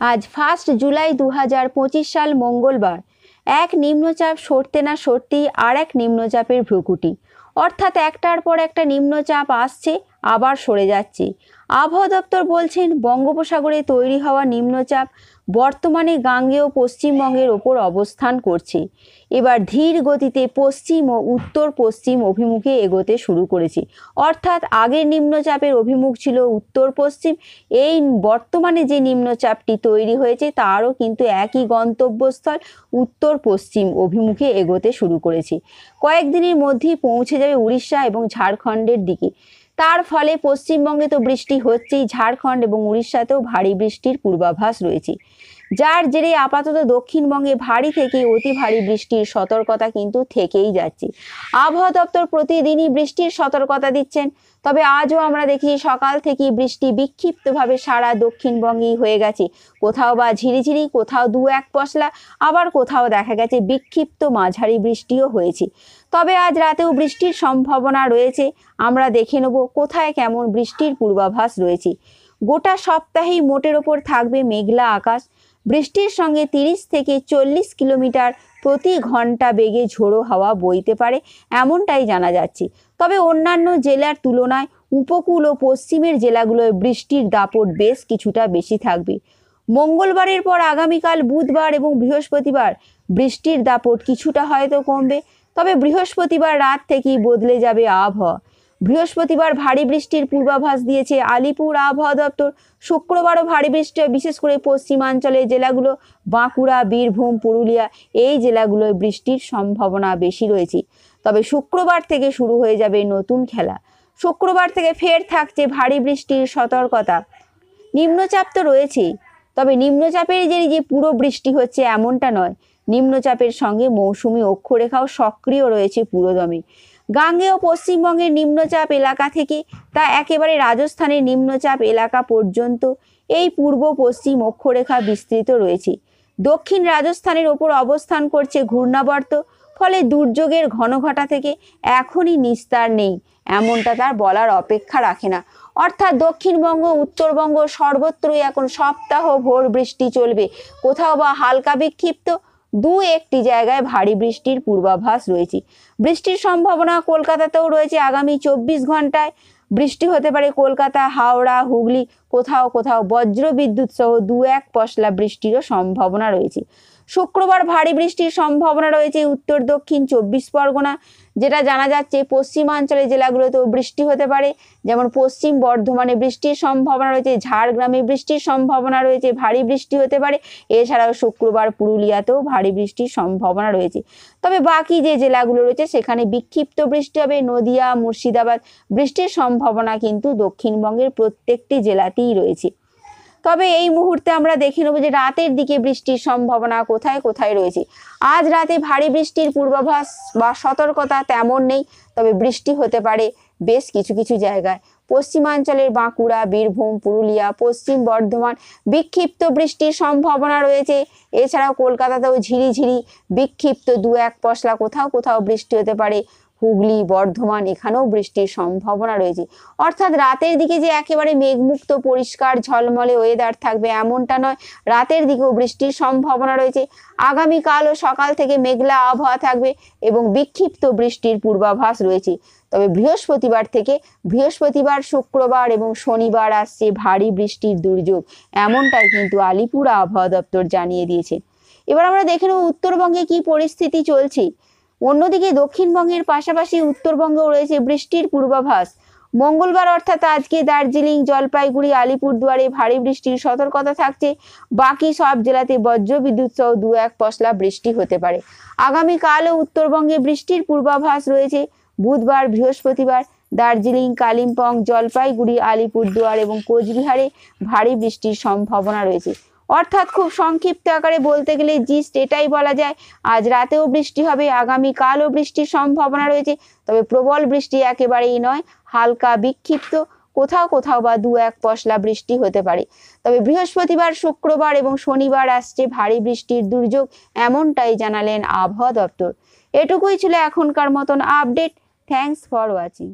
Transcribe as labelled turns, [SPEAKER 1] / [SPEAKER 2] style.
[SPEAKER 1] আজ 1 জুলাই 2025 সাল মঙ্গলবার। এক নিম্নচাপ সরতে না সরতেই আর এক নিম্নচাপের ভ্রুকুটি, অর্থাৎ একটার পর একটা নিম্নচাপ আসছে আবার সরে যাচ্ছে। আবহাওয়া দপ্তর বলছেন বঙ্গোপসাগরে তৈরি হওয়া নিম্নচাপ বর্তমানে গাঙ্গেয় পশ্চিমবঙ্গের ওপর অবস্থান করছে। এবার ধীর গতিতে পশ্চিম ও উত্তর পশ্চিম অভিমুখে এগোতে শুরু করেছে, অর্থাৎ আগের নিম্নচাপের অভিমুখ ছিল উত্তর পশ্চিম। এই বর্তমানে যে নিম্নচাপটি তৈরি হয়েছে তারও কিন্তু একই গন্তব্যস্থল উত্তর পশ্চিম অভিমুখে এগোতে শুরু করেছে। কয়েকদিনের মধ্যেই পৌঁছে যাবে উড়িষ্যা এবং ঝাড়খণ্ডের দিকে। তার ফলে পশ্চিমবঙ্গে তো বৃষ্টি হচ্ছেই, ঝাড়খণ্ড এবং উড়িষ্যাতেও ভারী বৃষ্টির পূর্বাভাস রয়েছে, যার জেরে আপাতত দক্ষিণবঙ্গে ভারী থেকে অতি ভারী বৃষ্টির সতর্কতা কিন্তু থেকেই যাচ্ছে। আবহাওয়া দপ্তর প্রতিদিনই বৃষ্টির সতর্কতা দিচ্ছেন, তবে আজও আমরা দেখি সকাল থেকে বৃষ্টি বিক্ষিপ্তভাবে সারা দক্ষিণবঙ্গেই হয়ে গেছে। কোথাও বা ঝিরিঝিরি, কোথাও 2-1 পশলা, আবার কোথাও দেখা গেছে বিক্ষিপ্ত মাঝারি বৃষ্টিও হয়েছে। তবে আজ রাতেও বৃষ্টির সম্ভাবনা রয়েছে। আমরা দেখে নেব কোথায় কেমন বৃষ্টির পূর্বাভাস রয়েছে। গোটা সপ্তাহেই মোটের ওপর থাকবে মেঘলা আকাশ। বৃষ্টির সঙ্গে 30 থেকে 40 কিলোমিটার প্রতি ঘন্টা বেগে ঝোড়ো হাওয়া বইতে পারে, এমনটাই জানা যাচ্ছে। তবে অন্যান্য জেলার তুলনায় উপকূল ও পশ্চিমের জেলাগুলোয় বৃষ্টির দাপট বেশ কিছুটা বেশি থাকবে। মঙ্গলবারের পর আগামীকাল বুধবার এবং বৃহস্পতিবার বৃষ্টির দাপট কিছুটা হয়তো কমবে, তবে বৃহস্পতিবার রাত থেকেই বদলে যাবে আবহাওয়া। বৃহস্পতিবার ভারী বৃষ্টির পূর্বাভাস দিয়েছে আলিপুর আবহাওয়া দপ্তর। শুক্রবারও ভারী বৃষ্টি, বিশেষ করে পশ্চিমাঞ্চলের জেলাগুলো বাঁকুড়া, বীরভূম, পুরুলিয়া, এই জেলাগুলোয় বৃষ্টির সম্ভাবনা বেশি রয়েছে। তবে শুক্রবার থেকে শুরু হয়ে যাবে নতুন খেলা। শুক্রবার থেকে ফের থাকছে ভারী বৃষ্টির সতর্কতা। নিম্নচাপ তো রয়েছেই, তবে নিম্নচাপের যে পুরো বৃষ্টি হচ্ছে এমনটা নয়। নিম্নচাপের সঙ্গে মৌসুমি অক্ষরেখাও সক্রিয় রয়েছে পুরোদমে। গাঙ্গেয় পশ্চিমবঙ্গের নিম্নচাপ এলাকা থেকে তা একেবারে রাজস্থানের নিম্নচাপ এলাকা পর্যন্ত এই পূর্ব পশ্চিম অক্ষরেখা বিস্তৃত রয়েছে। দক্ষিণ রাজস্থানের ওপর অবস্থান করছে ঘূর্ণাবর্ত, ফলে দুর্যোগের ঘনঘটা থেকে এখনই নিস্তার নেই এমনটা তার বলার অপেক্ষা রাখে না। অর্থাৎ দক্ষিণবঙ্গ, উত্তরবঙ্গ সর্বত্রই এখন সপ্তাহ ভোর বৃষ্টি চলবে। কোথাও বা হালকা বিক্ষিপ্ত, 2-1টি জায়গায় ভারী বৃষ্টির পূর্বাভাস রয়েছে। বৃষ্টির সম্ভাবনা কলকাতাতেও রয়েছে। আগামী 24 ঘন্টায় বৃষ্টি হতে পারে কলকাতা, হাওড়া, হুগলি, কোথাও কোথাও বজ্র বিদ্যুৎ সহ 2-1 পশলা বৃষ্টিরও সম্ভাবনা রয়েছে। শুক্রবার ভারী বৃষ্টির সম্ভাবনা রয়েছে উত্তর দক্ষিণ 24 পরগনা। যেটা জানা যাচ্ছে পশ্চিমাঞ্চলের জেলাগুলোতেও বৃষ্টি হতে পারে, যেমন পশ্চিম বর্ধমানে বৃষ্টির সম্ভাবনা রয়েছে, ঝাড়গ্রামে বৃষ্টির সম্ভাবনা রয়েছে, ভারী বৃষ্টি হতে পারে। এছাড়াও শুক্রবার পুরুলিয়াতেও ভারী বৃষ্টির সম্ভাবনা রয়েছে। তবে বাকি যে জেলাগুলো রয়েছে সেখানে বিক্ষিপ্ত বৃষ্টি হবে। নদিয়া, মুর্শিদাবাদ, বৃষ্টির সম্ভাবনা কিন্তু দক্ষিণবঙ্গের প্রত্যেকটি জেলাতেই রয়েছে। তবে এই মুহূর্তে আমরা দেখে নেব যে রাতের দিকে বৃষ্টির সম্ভাবনা কোথায় কোথায় রয়েছে। আজ রাতে ভারী বৃষ্টির পূর্বাভাস বা সতর্কতা তেমন নেই, তবে বৃষ্টি হতে পারে বেশ কিছু কিছু জায়গায়। পশ্চিমাঞ্চলের বাঁকুড়া, বীরভূম, পুরুলিয়া, পশ্চিম বর্ধমান বিক্ষিপ্ত বৃষ্টির সম্ভাবনা রয়েছে। এছাড়াও কলকাতাতেও ঝিরিঝিরি বিক্ষিপ্ত 2-1 পশলা কোথাও কোথাও বৃষ্টি হতে পারে। হুগলি, বর্ধমান, এখানেও বৃষ্টির সম্ভাবনা রয়েছে। অর্থাৎ রাতের দিকে যে একেবারে মেঘমুক্ত পরিষ্কার ঝলমলে ওয়েদার থাকবে এমনটা নয়, রাতের দিকেও বৃষ্টির সম্ভাবনা রয়েছে। আগামীকালও সকাল থেকে মেঘলা আবহাওয়া থাকবে এবং বিক্ষিপ্ত বৃষ্টির পূর্বাভাস রয়েছে। তবে বৃহস্পতিবার, শুক্রবার এবং শনিবার আসছে ভারী বৃষ্টির দুর্যোগ, এমনটাই কিন্তু আলিপুর আবহাওয়া দপ্তর জানিয়ে দিয়েছে। এবার আমরা দেখে নেব উত্তরবঙ্গে কি পরিস্থিতি চলছে। অন্যদিকে দক্ষিণবঙ্গের পাশাপাশি উত্তরবঙ্গেও রয়েছে বৃষ্টির পূর্বাভাস। মঙ্গলবার অর্থাৎ আজকে দার্জিলিং, জলপাইগুড়ি, আলিপুরদুয়ারে ভারী বৃষ্টির সতর্কতা থাকছে। বাকি সব জেলাতে বজ্রবিদ্যুৎ সহ 2-1 পশলা বৃষ্টি হতে পারে। আগামীকালও উত্তরবঙ্গে বৃষ্টির পূর্বাভাস রয়েছে। বুধবার, বৃহস্পতিবার দার্জিলিং, কালিম্পং, জলপাইগুড়ি, আলিপুরদুয়ার এবং কোচবিহারে ভারী বৃষ্টির সম্ভাবনা রয়েছে। অর্থাৎ খুব সংক্ষিপ্ত আকারে বলতে গেলে জিস্ট এটাই বলা যায়, আজ রাতেও বৃষ্টি হবে, আগামীকালও বৃষ্টির সম্ভাবনা রয়েছে। তবে প্রবল বৃষ্টি একেবারেই নয়, হালকা বিক্ষিপ্ত, কোথাও কোথাও বা 2-1 পশলা বৃষ্টি হতে পারে। তবে বৃহস্পতিবার, শুক্রবার এবং শনিবার আসছে ভারী বৃষ্টির দুর্যোগ, এমনটাই জানালেন আবহাওয়া দপ্তর। এটুকুই ছিল এখনকার মতন আপডেট। Thanks for watching.